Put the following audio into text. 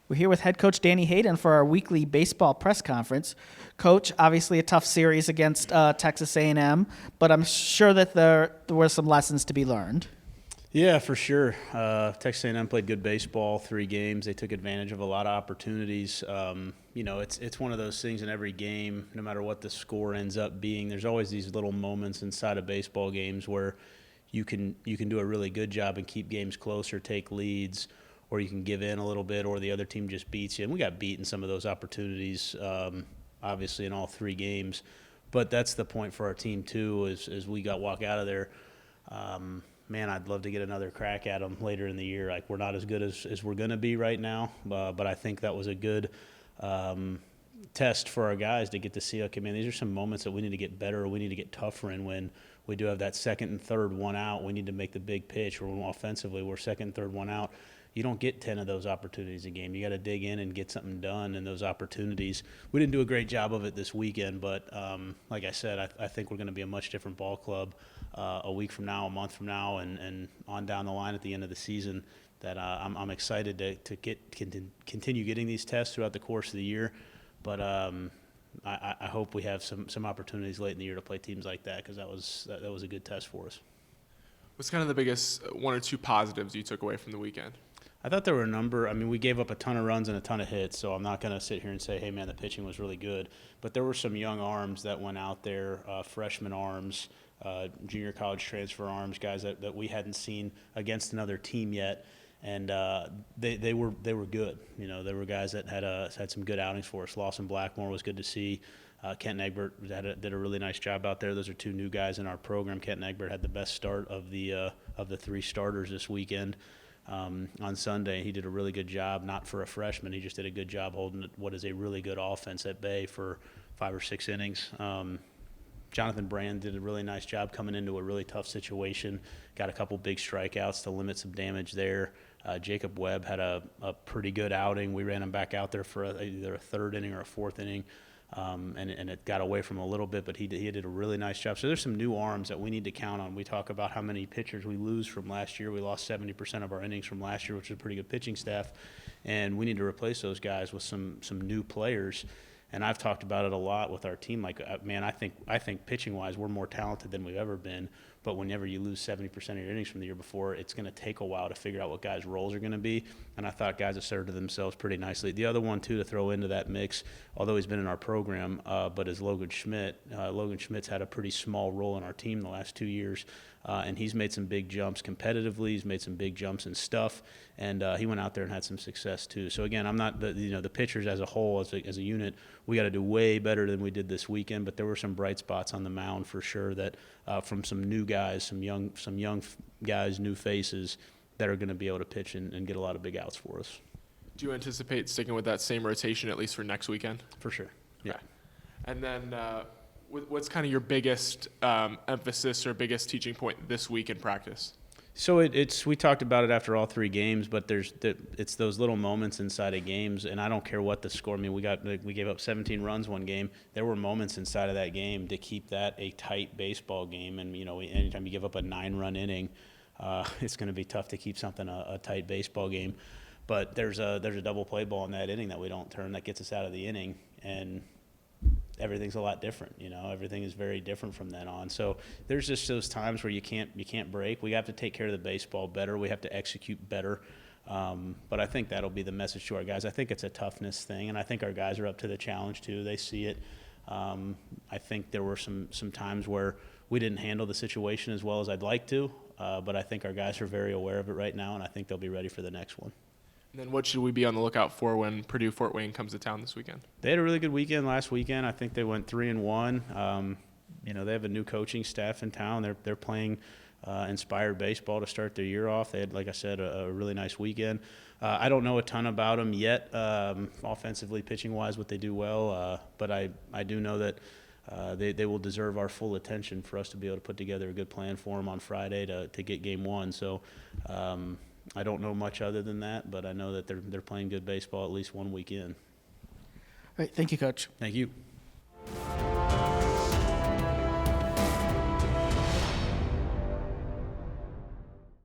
We're here with head coach Danny Hayden for our weekly baseball press conference. Coach, obviously a tough series against Texas A&M, but I'm sure that there were some lessons to be learned. Yeah, for sure. Texas A&M played good baseball, 3 games. They took advantage of a lot of opportunities. It's one of those things in every game, no matter what the score ends up being. There's always these little moments inside of baseball games where you can do a really good job and keep games close or take leads, or you can give in a little bit, or the other team just beats you. And we got beat in some of those opportunities, obviously in all 3 games. But that's the point for our team too, as we walk out of there. Man, I'd love to get another crack at them later in the year. Like, we're not as good as we're going to be right now, but I think that was a good test for our guys to get to see, okay, man, these are some moments that we need to get better, or we need to get tougher in when we do have that second and third one out. We need to make the big pitch, or offensively, we're second and third one out. You don't get 10 of those opportunities a game. You got to dig in and get something done in those opportunities. We didn't do a great job of it this weekend, but like I said, I think we're going to be a much different ball club a week from now, a month from now, and on down the line at the end of the season. That I'm excited to continue getting these tests throughout the course of the year. But I hope we have some opportunities late in the year to play teams like that, because that was a good test for us. What's kind of the biggest 1 or 2 positives you took away from the weekend? I thought there were a number. I mean, we gave up a ton of runs and a ton of hits, so I'm not going to sit here and say, hey, man, the pitching was really good. But there were some young arms that went out there, freshman arms, junior college transfer arms, guys that we hadn't seen against another team yet. And they were good. You know, there were guys that had some good outings for us. Lawson Blackmore was good to see. Kenton Egbert did a really nice job out there. Those are 2 new guys in our program. Kenton Egbert had the best start of the 3 starters this weekend. On Sunday, he did a really good job. Not for a freshman, he just did a good job holding what is a really good offense at bay for 5 or 6 innings. Jonathan Brand did a really nice job coming into a really tough situation. Got a couple big strikeouts to limit some damage there. Jacob Webb had a pretty good outing. We ran him back out there for either a 3rd inning or a 4th inning. And it got away from him a little bit, but he did a really nice job. So there's some new arms that we need to count on. We talk about how many pitchers we lose from last year. We lost 70% of our innings from last year, which is a pretty good pitching staff, and we need to replace those guys with some new players. And I've talked about it a lot with our team. Like, man, I think pitching-wise, we're more talented than we've ever been. But whenever you lose 70% of your innings from the year before, it's going to take a while to figure out what guys' roles are going to be. And I thought guys asserted themselves pretty nicely. The other one, too, to throw into that mix, although he's been in our program, but is Logan Schmidt. Logan Schmidt's had a pretty small role in our team the last 2 years. And he's made some big jumps competitively. He's made some big jumps in stuff, and he went out there and had some success too. So again, I'm not the pitchers as a whole, as a unit, we got to do way better than we did this weekend. But there were some bright spots on the mound for sure. That from some new guys, some young guys, new faces that are going to be able to pitch and get a lot of big outs for us. Do you anticipate sticking with that same rotation at least for next weekend? For sure. Yeah. Okay. And then. What's kind of your biggest emphasis or biggest teaching point this week in practice? So we talked about it after all 3 games, but it's those little moments inside of games, and I don't care what the score. I mean, we gave up 17 runs one game. There were moments inside of that game to keep that a tight baseball game, and anytime you give up a 9-run inning, it's going to be tough to keep something a tight baseball game. But there's a double play ball in that inning that we don't turn that gets us out of the inning, and everything's a lot different. Everything is very different from then on. So there's just those times where you can't break. We have to take care of the baseball better. We have to execute better. But I think that'll be the message to our guys. I think it's a toughness thing, and I think our guys are up to the challenge too. They see it. I think there were some times where we didn't handle the situation as well as I'd like to, but I think our guys are very aware of it right now, and I think they'll be ready for the next one. And then what should we be on the lookout for when Purdue-Fort Wayne comes to town this weekend? They had a really good weekend last weekend. I think they went 3-1. They have a new coaching staff in town. They're playing inspired baseball to start their year off. They had, like I said, a really nice weekend. I don't know a ton about them yet, offensively, pitching-wise, what they do well. But I do know that they will deserve our full attention for us to be able to put together a good plan for them on Friday to get game 1. So I don't know much other than that, but I know that they're playing good baseball at least one weekend. All right, thank you, Coach. Thank you.